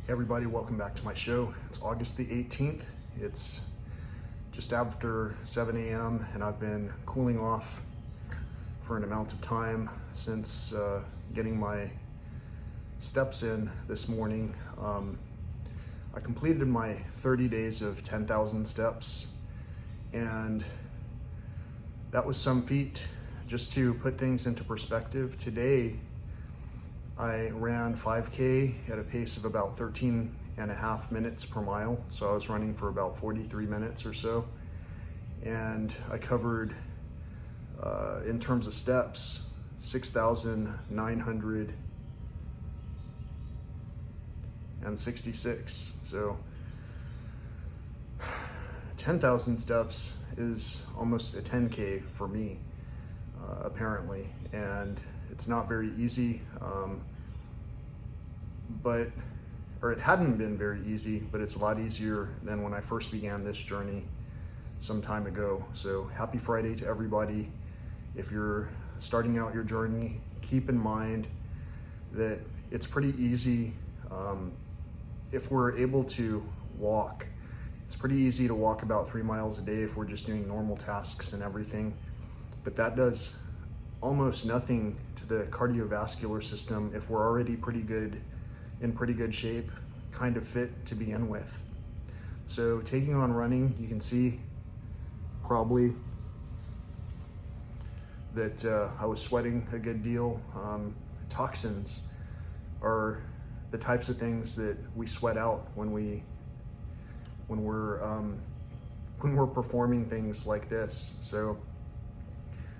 Hey everybody, welcome back to my show. It's August the 18th. It's just after 7 a.m. and I've been cooling off for an amount of time since getting my steps in this morning. I completed my 30 days of 10,000 steps, and that was some feat. Just to put things into perspective, today I ran 5K at a pace of about 13 and a half minutes per mile. So I was running for about 43 minutes or so. And I covered, in terms of steps, 6,966. So 10,000 steps is almost a 10K for me, apparently. And it's not very easy, or it hadn't been very easy, but it's a lot easier than when I first began this journey some time ago. So happy Friday to everybody. If you're starting out your journey, keep in mind that it's pretty easy. If we're able to walk, it's pretty easy to walk about 3 miles a day if we're just doing normal tasks and everything, but that does almost nothing to the cardiovascular system if we're already in pretty good shape, kind of fit to begin with. So taking on running, you can see probably that I was sweating a good deal. Toxins are the types of things that we sweat out when we're performing things like this. So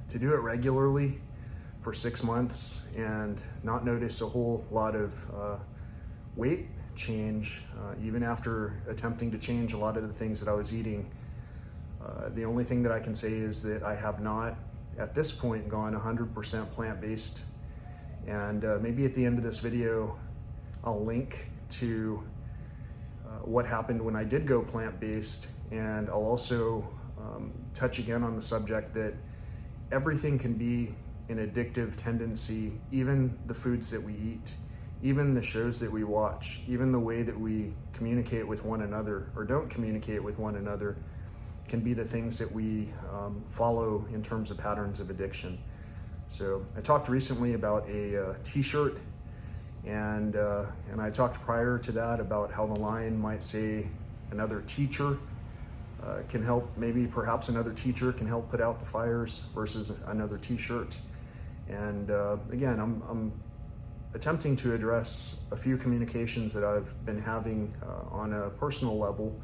to do it regularly for 6 months and not notice a whole lot of weight change, even after attempting to change a lot of the things that I was eating, the only thing that I can say is that I have not, at this point, gone 100% plant-based. And maybe at the end of this video, I'll link to what happened when I did go plant-based, and I'll also touch again on the subject that everything can be an addictive tendency, even the foods that we eat, even the shows that we watch, even the way that we communicate with one another or don't communicate with one another can be the things that we follow in terms of patterns of addiction. So I talked recently about a t-shirt, and I talked prior to that about how the line might say another teacher can help, maybe perhaps another teacher can help put out the fires versus another t-shirt. And again, I'm attempting to address a few communications that I've been having on a personal level.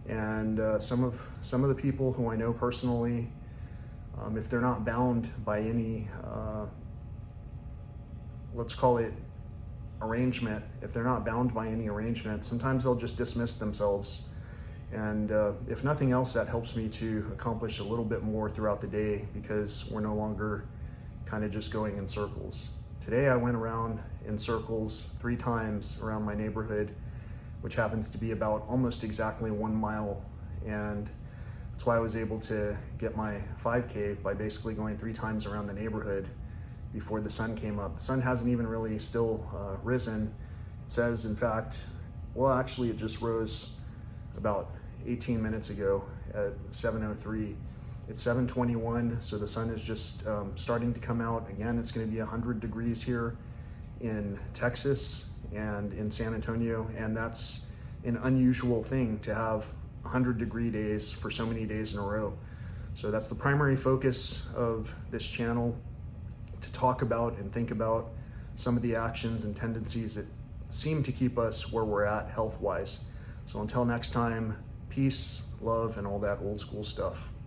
And some of the people who I know personally, if they're not bound by any, let's call it arrangement, if they're not bound by any arrangement, sometimes they'll just dismiss themselves. And if nothing else, that helps me to accomplish a little bit more throughout the day, because we're no longer kind of just going in circles. Today I went around in circles 3 times around my neighborhood, which happens to be about almost exactly 1 mile. And that's why I was able to get my 5K by basically going 3 times around the neighborhood before the sun came up. The sun hasn't even really still risen. It says, in fact, well, actually it just rose about 18 minutes ago at 7:03. It's 7:21, so the sun is just starting to come out. Again, it's going to be 100 degrees here in Texas and in San Antonio, and that's an unusual thing to have 100-degree days for so many days in a row. So that's the primary focus of this channel, to talk about and think about some of the actions and tendencies that seem to keep us where we're at health-wise. So until next time, peace, love, and all that old school stuff.